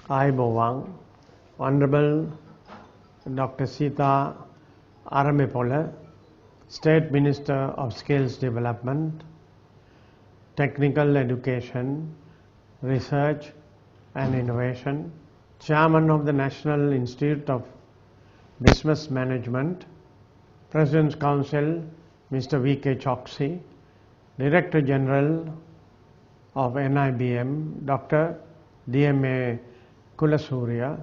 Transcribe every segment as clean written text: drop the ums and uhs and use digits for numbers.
Aibowang, Honorable Dr. Sita Aramipola, State Minister of Skills Development, Technical Education, Research and Innovation, Chairman of the National Institute of Business Management, President's Council, Mr. V.K. Choksi, Director General of NIBM, Dr. D.M.A. Kulasurya,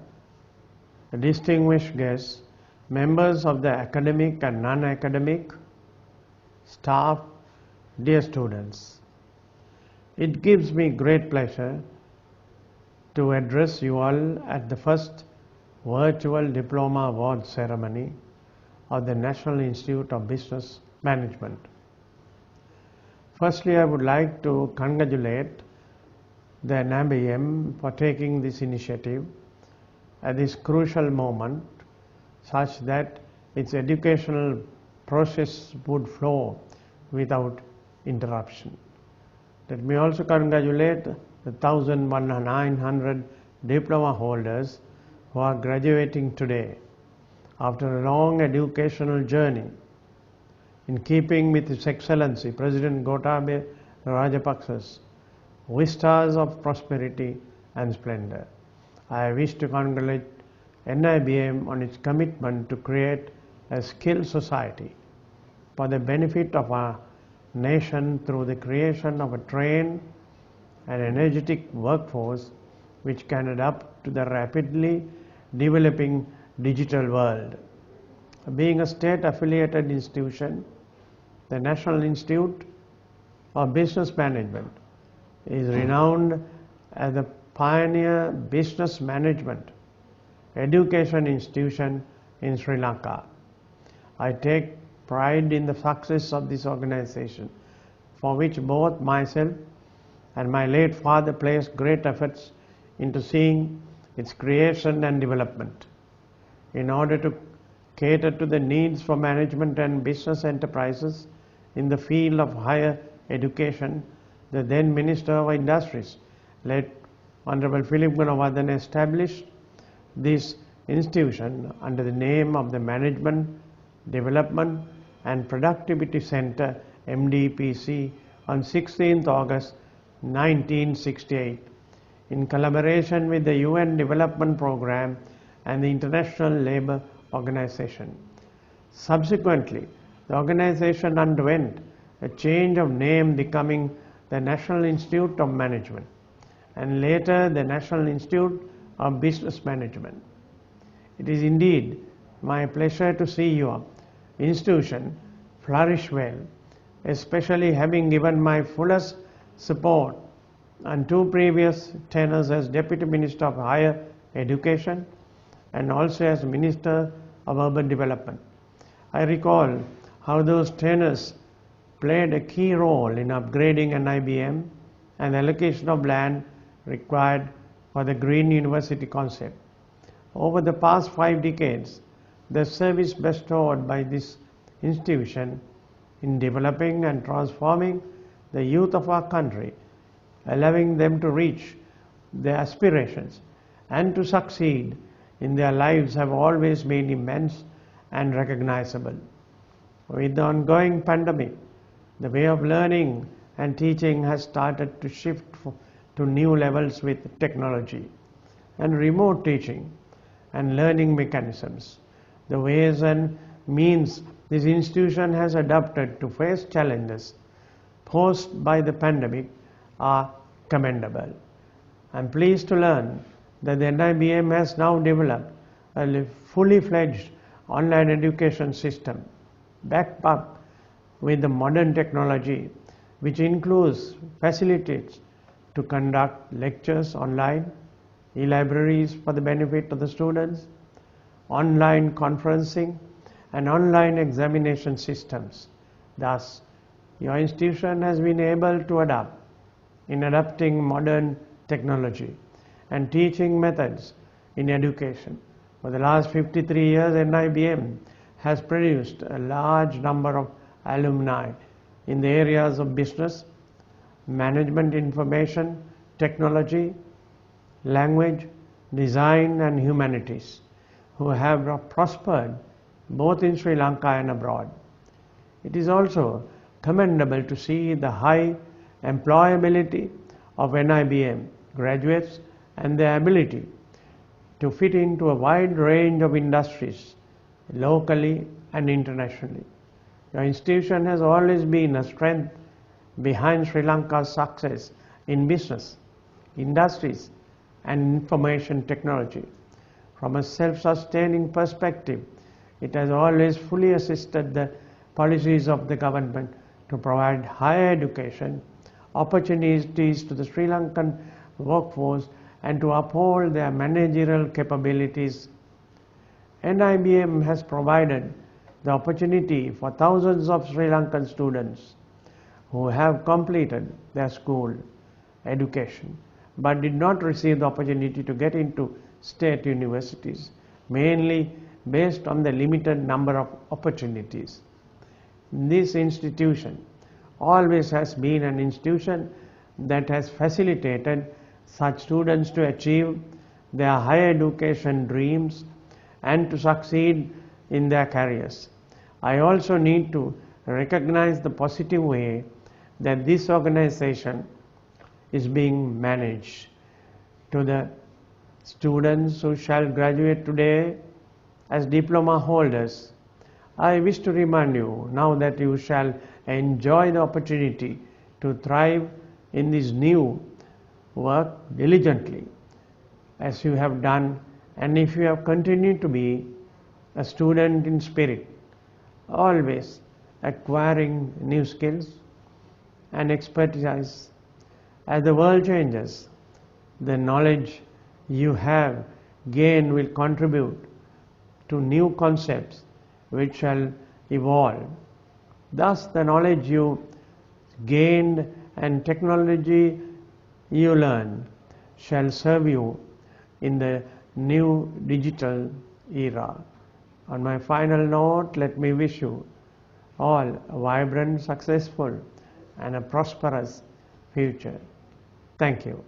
distinguished guests, members of the academic and non-academic staff, dear students. It gives me great pleasure to address you all at the first virtual diploma award ceremony of the National Institute of Business Management. Firstly, I would like to congratulate the NIBM for taking this initiative at this crucial moment such that its educational process would flow without interruption. Let me also congratulate the 1,900 diploma holders who are graduating today after a long educational journey in keeping with His Excellency President Gotabaya Rajapaksa's vistas of prosperity and splendor. I wish to congratulate NIBM on its commitment to create a skilled society for the benefit of our nation through the creation of a trained and energetic workforce which can adapt to the rapidly developing digital world. Being a state-affiliated institution, the National Institute of Business Management is renowned as the pioneer business management education institution in Sri Lanka. I take pride in the success of this organization, for which both myself and my late father placed great efforts into seeing its creation and development. In order to cater to the needs for management and business enterprises in the field of higher education, the then Minister of Industries, late Honorable Philip Gunawardena, established this institution under the name of the Management, Development and Productivity Center, MDPC, on 16th August 1968, in collaboration with the UN Development Programme and the International Labour Organization. Subsequently, the organization underwent a change of name, becoming the National Institute of Management and later the National Institute of Business Management. It is indeed my pleasure to see your institution flourish well, especially having given my fullest support on 2 previous tenures as Deputy Minister of Higher Education and also as Minister of Urban Development. I recall how those tenures played a key role in upgrading NIBM and the allocation of land required for the Green University concept. Over the past 5 decades, the service bestowed by this institution in developing and transforming the youth of our country, allowing them to reach their aspirations and to succeed in their lives, have always been immense and recognizable. With the ongoing pandemic, the way of learning and teaching has started to shift to new levels with technology and remote teaching and learning mechanisms. The ways and means this institution has adopted to face challenges posed by the pandemic are commendable. I am pleased to learn that the NIBM has now developed a fully fledged online education system backed up with the modern technology, which includes facilities to conduct lectures online, e-libraries for the benefit of the students, online conferencing and online examination systems. Thus, your institution has been able to adapt in adopting modern technology and teaching methods in education. For the last 53 years, NIBM has produced a large number of alumni in the areas of business, management, information, technology, language, design and humanities who have prospered both in Sri Lanka and abroad. It is also commendable to see the high employability of NIBM graduates and their ability to fit into a wide range of industries locally and internationally. Your institution has always been a strength behind Sri Lanka's success in business, industries, and information technology. From a self-sustaining perspective, it has always fully assisted the policies of the government to provide higher education opportunities to the Sri Lankan workforce and to uphold their managerial capabilities. NIBM has provided the opportunity for thousands of Sri Lankan students who have completed their school education but did not receive the opportunity to get into state universities, mainly based on the limited number of opportunities. This institution always has been an institution that has facilitated such students to achieve their higher education dreams and to succeed in their careers. I also need to recognize the positive way that this organization is being managed. To the students who shall graduate today as diploma holders, I wish to remind you now that you shall enjoy the opportunity to thrive in this new work diligently as you have done, and if you have continued to be a student in spirit, always acquiring new skills and expertise. As the world changes, the knowledge you have gained will contribute to new concepts which shall evolve. Thus, the knowledge you gained and technology you learn shall serve you in the new digital era. On my final note, let me wish you all a vibrant, successful, and a prosperous future. Thank you.